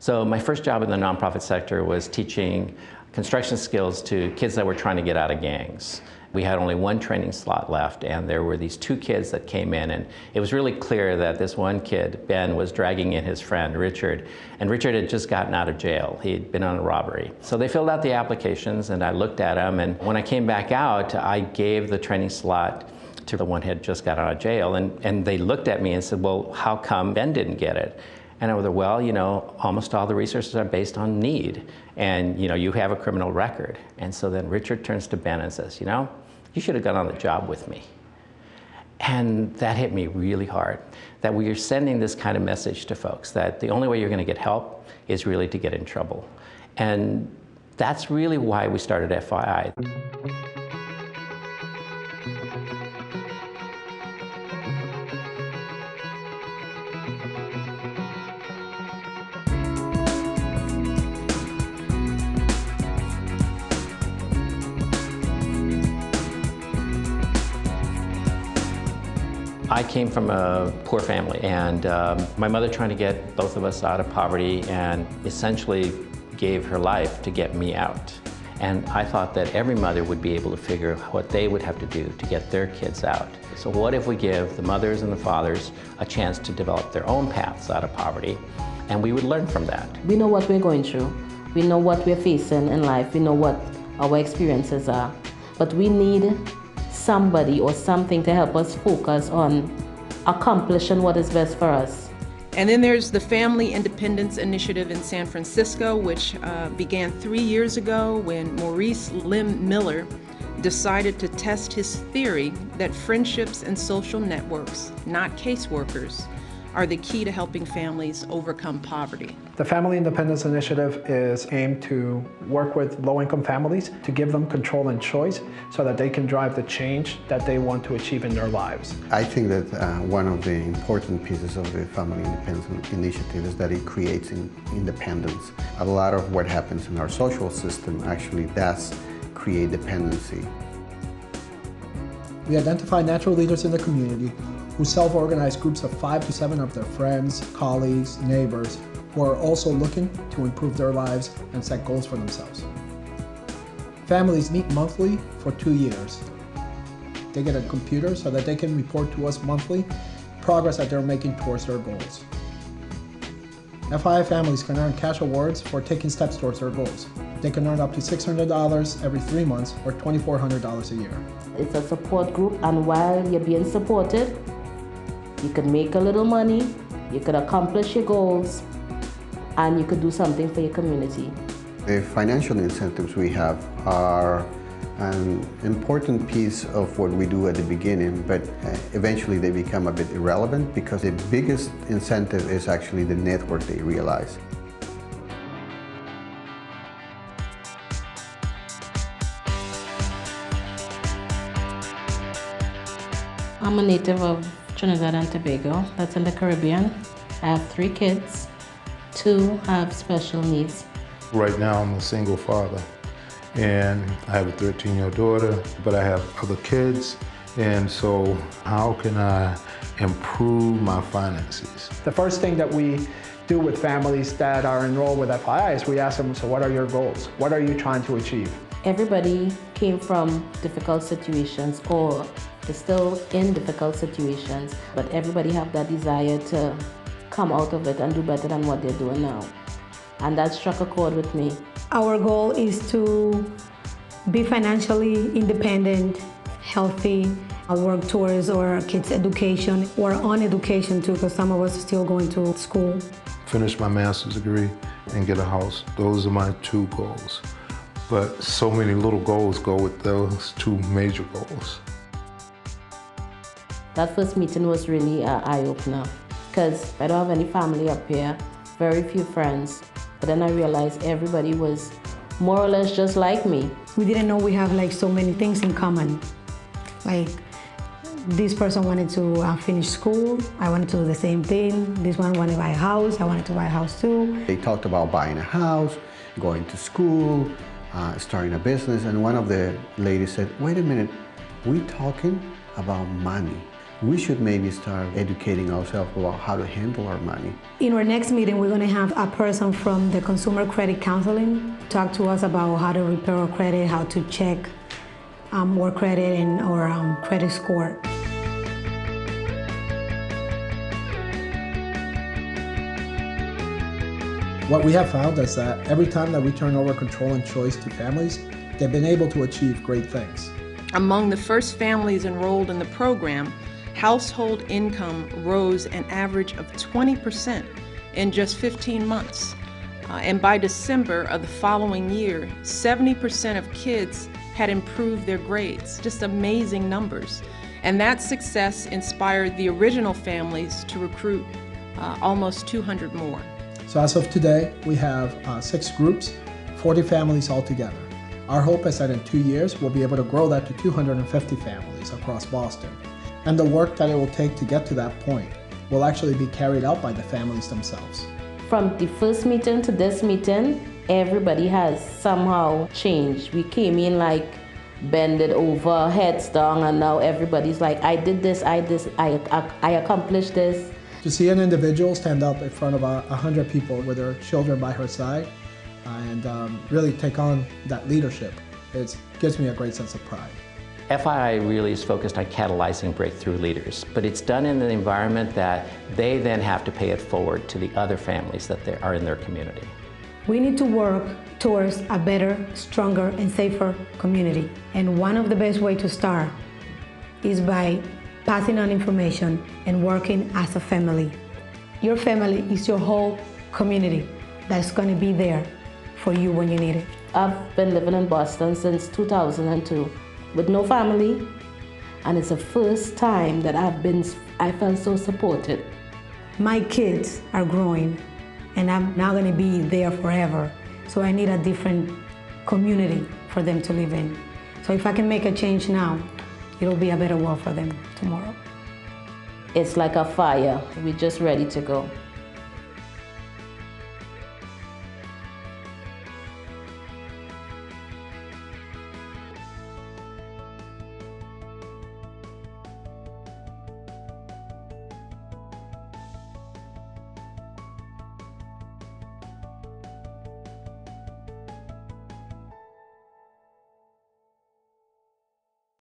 So my first job in the nonprofit sector was teaching construction skills to kids that were trying to get out of gangs. We had only one training slot left, and there were these two kids that came in, and it was really clear that this one kid, Ben, was dragging in his friend, Richard, and Richard had just gotten out of jail. He'd been on a robbery. So they filled out the applications, and I looked at them, and when I came back out, I gave the training slot to the one who had just got out of jail, and they looked at me and said, well, how come Ben didn't get it? And I was like, well, you know, almost all the resources are based on need. And, you know, you have a criminal record. And so then Richard turns to Ben and says, you know, you should have gone on the job with me. And that hit me really hard, that we are sending this kind of message to folks, that the only way you're going to get help is really to get in trouble. And that's really why we started FYI. I came from a poor family, and my mother trying to get both of us out of poverty and essentially gave her life to get me out. And I thought that every mother would be able to figure what they would have to do to get their kids out. So what if we give the mothers and the fathers a chance to develop their own paths out of poverty, and we would learn from that. We know what we're going through. We know what we're facing in life. We know what our experiences are. But we need somebody or something to help us focus on accomplishing what is best for us. And then there's the Family Independence Initiative in San Francisco, which began 3 years ago when Maurice Lim Miller decided to test his theory that friendships and social networks, not caseworkers, are the key to helping families overcome poverty. The Family Independence Initiative is aimed to work with low-income families to give them control and choice so that they can drive the change that they want to achieve in their lives. I think that one of the important pieces of the Family Independence Initiative is that it creates independence. A lot of what happens in our social system actually does create dependency. We identify natural leaders in the community who self-organize groups of 5 to 7 of their friends, colleagues, neighbors, who are also looking to improve their lives and set goals for themselves. Families meet monthly for 2 years. They get a computer so that they can report to us monthly progress that they're making towards their goals. FII families can earn cash awards for taking steps towards their goals. They can earn up to $600 every 3 months or $2,400 a year. It's a support group, and while you're being supported, you could make a little money, you could accomplish your goals, and you could do something for your community. The financial incentives we have are an important piece of what we do at the beginning, but eventually they become a bit irrelevant because the biggest incentive is actually the network they realize. I'm a native of Trinidad and Tobago, that's in the Caribbean. I have 3 kids, 2 have special needs. Right now I'm a single father, and I have a 13-year-old daughter, but I have other kids, and so how can I improve my finances? The first thing that we do with families that are enrolled with FII is we ask them, so what are your goals? What are you trying to achieve? Everybody came from difficult situations or is still in difficult situations, but everybody have that desire to come out of it and do better than what they're doing now. And that struck a chord with me. Our goal is to be financially independent, healthy, work towards our kids' education or on education too, because some of us are still going to school. Finish my master's degree and get a house. Those are my 2 goals. But so many little goals go with those 2 major goals. That first meeting was really an eye-opener because I don't have any family up here, very few friends, but then I realized everybody was more or less just like me. We didn't know we have like so many things in common. Like this person wanted to finish school, I wanted to do the same thing. This one wanted to buy a house, I wanted to buy a house too. They talked about buying a house, going to school, starting a business, and one of the ladies said, wait a minute, we're talking about money. we should maybe start educating ourselves about how to handle our money. In our next meeting, we're going to have a person from the Consumer Credit Counseling talk to us about how to repair our credit, how to check our credit and our credit score. What we have found is that every time that we turn over control and choice to families, they've been able to achieve great things. Among the first families enrolled in the program, household income rose an average of 20% in just 15 months. And by December of the following year, 70% of kids had improved their grades. Just amazing numbers. And that success inspired the original families to recruit almost 200 more. So as of today, we have 6 groups, 40 families altogether. Our hope is that in 2 years, we'll be able to grow that to 250 families across Boston. And the work that it will take to get to that point will actually be carried out by the families themselves. From the first meeting to this meeting, everybody has somehow changed. We came in like bended over, heads down, and now everybody's like, I did this, I accomplished this. To see an individual stand up in front of 100 people with their children by her side and really take on that leadership, it gives me a great sense of pride. FII really is focused on catalyzing breakthrough leaders, but it's done in an environment that they then have to pay it forward to the other families that are in their community. We need to work towards a better, stronger, and safer community. And one of the best ways to start is by passing on information and working as a family. Your family is your whole community that's going to be there for you when you need it. I've been living in Boston since 2002 with no family, and it's the first time that I felt so supported. My kids are growing, and I'm not going to be there forever, so I need a different community for them to live in. So if I can make a change now, it'll be a better world for them tomorrow. It's like a fire. We're just ready to go.